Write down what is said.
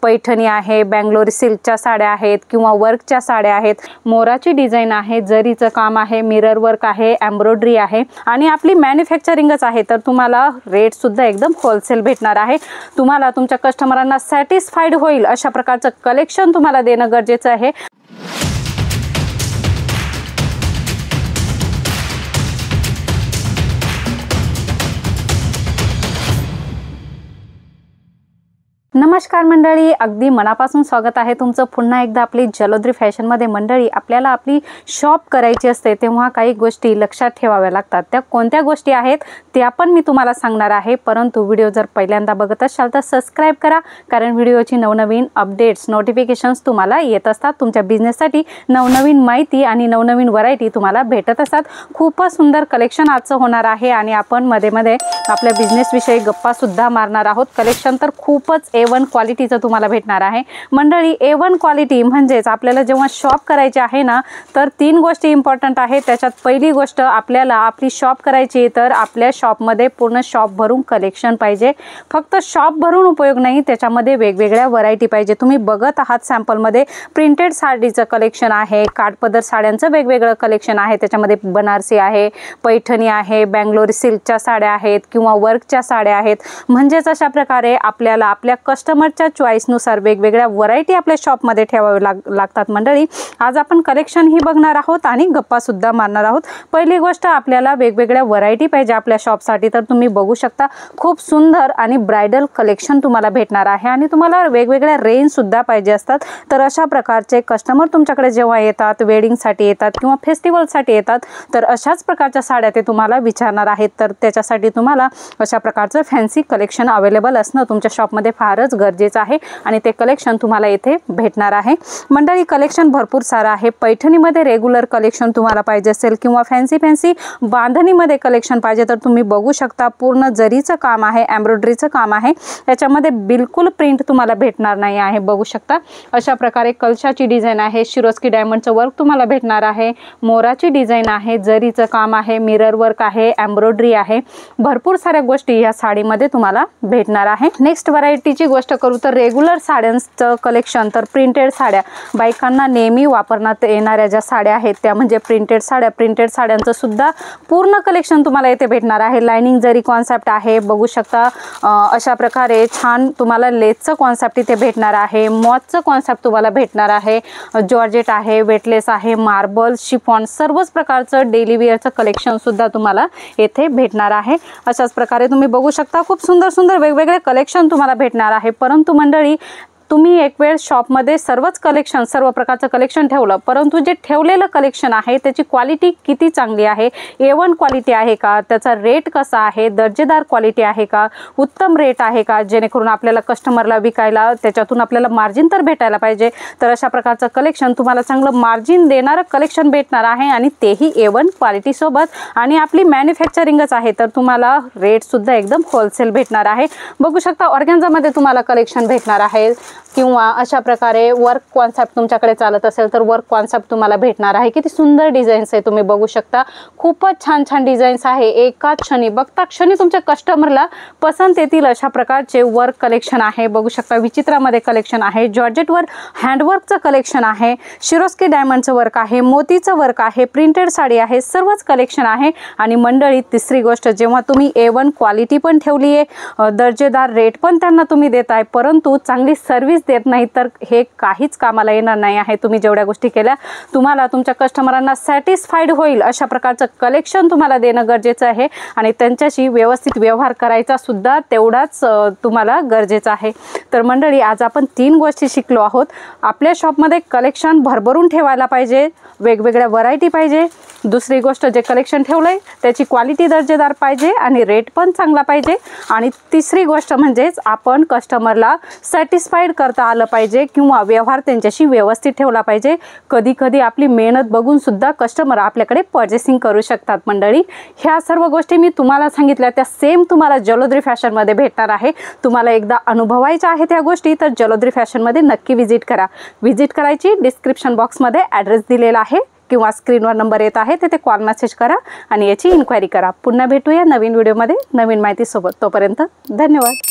पैठणी आहे, बँगलोरी सिल्कच्या साड्या आहेत किंवा वर्कच्या साड्या आहेत, मोराची डिझाईन आहे, जरीचं काम आहे, मिरर वर्क आहे, एम्ब्रॉयडरी आहे आणि आपली मॅन्युफॅक्चरिंगच आहे, तर तुम्हाला रेट सुद्धा एकदम होलसेल भेटणार आहे। तुम्हाला तुमच्या कस्टमरांना सॅटिस्फाईड होईल अशा प्रकारचं कलेक्शन तुम्हाला देणं गरजेचं आहे। नमस्कार मंडळी, अगदी मनापासून स्वागत आहे तुमचं पुन्हा एकदा आपली जलोद्री फॅशनमध्ये। मंडळी, आपल्याला आपली शॉप करायची असते तेव्हा काही गोष्टी लक्षात ठेवाव्या लागतात। त्या कोणत्या गोष्टी आहेत त्या पण मी तुम्हाला सांगणार आहे, परंतु व्हिडिओ जर पहिल्यांदा बघत असाल तर सबस्क्राइब करा, कारण व्हिडिओची नवनवीन अपडेट्स नोटिफिकेशन्स तुम्हाला येत असतात। तुमच्या बिझनेससाठी नवनवीन माहिती आणि नवनवीन व्हरायटी तुम्हाला भेटत असतात। खूपच सुंदर कलेक्शन आजचं होणार आहे आणि आपण मध्ये मध्ये आपल्या बिझनेस विषयी गप्पा सुद्धा मारणार आहोत। कलेक्शन तर खूपच A1 क्वालिटीचं तुम्हाला भेटणार आहे। मंडळी, A1 क्वालिटी म्हणजेच आपल्याला जेव्हा शॉप करायची आहे ना, तर 3 गोष्टी इम्पॉर्टंट आहेत। त्याच्यात पहिली गोष्ट, आपल्याला आपली शॉप करायची तर आपल्या शॉपमध्ये पूर्ण शॉप भरून कलेक्शन पाहिजे। फक्त शॉप भरून उपयोग नाही, त्याच्यामध्ये वेगवेगळ्या व्हरायटी पाहिजे। तुम्ही बघत आहात सॅम्पलमध्ये प्रिंटेड साडीचं कलेक्शन आहे, काठपदर साड्यांचं वेगवेगळं कलेक्शन आहे, त्याच्यामध्ये बनारसी आहे, पैठणी आहे, बँगलोरी सिल्कच्या साड्या आहेत किंवा वर्कच्या साड्या आहेत। म्हणजेच अशा प्रकारे आपल्याला आपल्या कस्टमरच्या चॉईसनुसार वेगवेगळ्या व्हरायटी आपल्या शॉपमध्ये ठेवावे लागतात। मंडळी, आज आपण कलेक्शन ही बघणार आहोत आणि गप्पा सुद्धा मारणार आहोत। पहिली गोष्ट, आपल्याला वेगवेगळ्या व्हरायटी पाहिजे आपल्या शॉपसाठी, तर तुम्ही बघू शकता खूप सुंदर आणि ब्राइडल कलेक्शन तुम्हाला भेटणार आहे आणि तुम्हाला वेगवेगळ्या रेंज सुद्धा पाहिजे असतात। तर अशा प्रकारचे कस्टमर तुमच्याकडे जेव्हा येतात, वेडिंगसाठी येतात किंवा फेस्टिवलसाठी येतात, तर अशाच प्रकारच्या साड्या ते तुम्हाला विचारणार आहेत। तर त्याच्यासाठी तुम्हाला अशा प्रकारचं फॅन्सी कलेक्शन अवेलेबल असणं तुमच्या शॉपमध्ये फारच गरजेचं आहे आणि ते कलेक्शन तुम्हाला इथे भेटणार आहे। मंडळी, कलेक्शन भरपूर सारं आहे। पैठणीमध्ये रेग्युलर कलेक्शन तुम्हाला पाहिजे असेल किंवा फॅन्सी बांधणीमध्ये कलेक्शन पाहिजे तर तुम्ही बघू शकता पूर्ण जरीचं काम आहे, एम्ब्रॉयडरीचं काम आहे, याच्यामध्ये बिलकुल प्रिंट तुम्हाला भेटणार नाही आहे। बघू शकता अशा प्रकारे कलशाची डिझाईन आहे, शिरोस्की डायमंडचं वर्क तुम्हाला भेटणार आहे, मोराची डिझाईन आहे, जरीचं काम आहे, मिरर वर्क आहे, एम्ब्रॉयडरी आहे, भरपूर साऱ्या गोष्टी या साडीमध्ये तुम्हाला भेटणार आहे। नेक्स्ट व्हरायटीची गोष्ट करू तर रेग्युलर साड्यांचं कलेक्शन, तर प्रिंटेड साड्या, बायकांना नेहमी वापरण्यात येणाऱ्या ज्या साड्या आहेत त्या म्हणजे प्रिंटेड साड्यांचं सुद्धा पूर्ण कलेक्शन तुम्हाला इथे भेटणार आहे। लाइनिंग जरी कॉन्सेप्ट आहे, बघू शकता अशा प्रकारे छान तुम्हाला लेसचं कॉन्सेप्ट इथे भेटणार आहे, मॉचचं कॉन्सेप्ट तुम्हाला भेटणार आहे, जॉर्जेट आहे, वेटलेस आहे, मार्बल, शिफॉन, सर्वच प्रकारचं डेली वेअरचं कलेक्शन सुद्धा तुम्हाला येथे भेटणार आहे। अशाच प्रकारे तुम्ही बघू शकता खूप सुंदर वेगवेगळे कलेक्शन तुम्हाला भेटणार आहे। परंतु मंडळी, तुम्ही एक वेळ शॉपमध्ये सर्व प्रकारचं कलेक्शन ठेवलं, परंतु जे ठेवलेलं कलेक्शन आहे त्याची क्वालिटी किती चांगली आहे, A1 क्वालिटी आहे का, त्याचा रेट कसा आहे, दर्जेदार क्वालिटी आहे का, उत्तम रेट आहे का, जेणेकरून आपल्याला कस्टमरला विकायला त्याच्यातून आपल्याला मार्जिन तर भेटायला पाहिजे। तर अशा प्रकारचं कलेक्शन तुम्हाला चांगलं मार्जिन देणारं कलेक्शन भेटणार आहे आणि तेही A1 क्वालिटी सोबत, आणि आपली मॅन्युफॅक्चरिंगच आहे तर तुम्हाला रेट सुद्धा एकदम होलसेल भेटणार आहे। बघू शकता ऑर्गॅन्झामध्ये तुम्हाला कलेक्शन भेटणार आहे किंवा अशा प्रकारे वर्क कॉन्सेप्ट तुमच्याकडे चालत असेल तर वर्क कॉन्सेप्ट तुम्हाला भेटणार आहे। किती सुंदर डिझाईन्स आहे, तुम्ही बघू शकता खूपच छान डिझाईन्स आहे। एकाच क्षणी बघता क्षणी तुमच्या कस्टमरला पसंत येतील अशा प्रकारचे वर्क कलेक्शन आहे। बघू शकता विचित्रामध्ये कलेक्शन आहे, जॉर्जेटवर हँडवर्कचं कलेक्शन आहे, शिरोस्की डायमंडचं वर्क आहे, मोतीचं वर्क आहे, प्रिंटेड साडी आहे, सर्वच कलेक्शन आहे। आणि मंडळी, तिसरी गोष्ट, जेव्हा तुम्ही A1 क्वालिटी पण ठेवली आहे, दर्जेदार रेट पण त्यांना तुम्ही देताय, परंतु चांगली सर्व्हिस देत नाही तर हे काहीच कामाला येणार नाही आहे। तुम्ही जेवढ्या गोष्टी केल्या, तुम्हाला तुमच्या कस्टमरांना सॅटिस्फाईड होईल अशा प्रकारचं कलेक्शन तुम्हाला देणं गरजेचं आहे आणि त्यांच्याशी व्यवस्थित व्यवहार करायचा सुद्धा तेवढाच तुम्हाला गरजेचं आहे। तर मंडळी, आज आपण 3 गोष्टी शिकलो आहोत। आपल्या शॉपमध्ये कलेक्शन भरभरून ठेवायला पाहिजे, वेगवेगळ्या व्हरायटी पाहिजे, दुसरी गोष्ट जे कलेक्शन ठेवलंय त्याची क्वालिटी दर्जेदार पाहिजे आणि रेट पण चांगला पाहिजे, आणि तिसरी गोष्ट म्हणजेच आपण कस्टमरला सॅटिस्फाईड करता आलं पाहिजे किंवा व्यवहार त्यांच्याशी व्यवस्थित ठेवला पाहिजे। कधी कधी आपली मेहनत बघून सुद्धा कस्टमर आपल्याकडे पर्चेसिंग करू शकतात। मंडळी, ह्या सर्व गोष्टी मी तुम्हाला सांगितल्या त्या सेम तुम्हाला जलोद्री फॅशनमध्ये भेटणार आहे। तुम्हाला एकदा अनुभवायच्या आहेत त्या गोष्टी तर जलोद्री फॅशनमध्ये नक्की व्हिजिट करा। व्हिजिट करायची डिस्क्रिप्शन बॉक्समध्ये ॲड्रेस दिलेला आहे किंवा स्क्रीनवर नंबर येत आहे, तिथे कॉल मेसेज करा आणि याची इन्क्वायरी करा। पुन्हा भेटूया नवीन व्हिडिओमध्ये नवीन माहितीसोबत। तोपर्यंत धन्यवाद।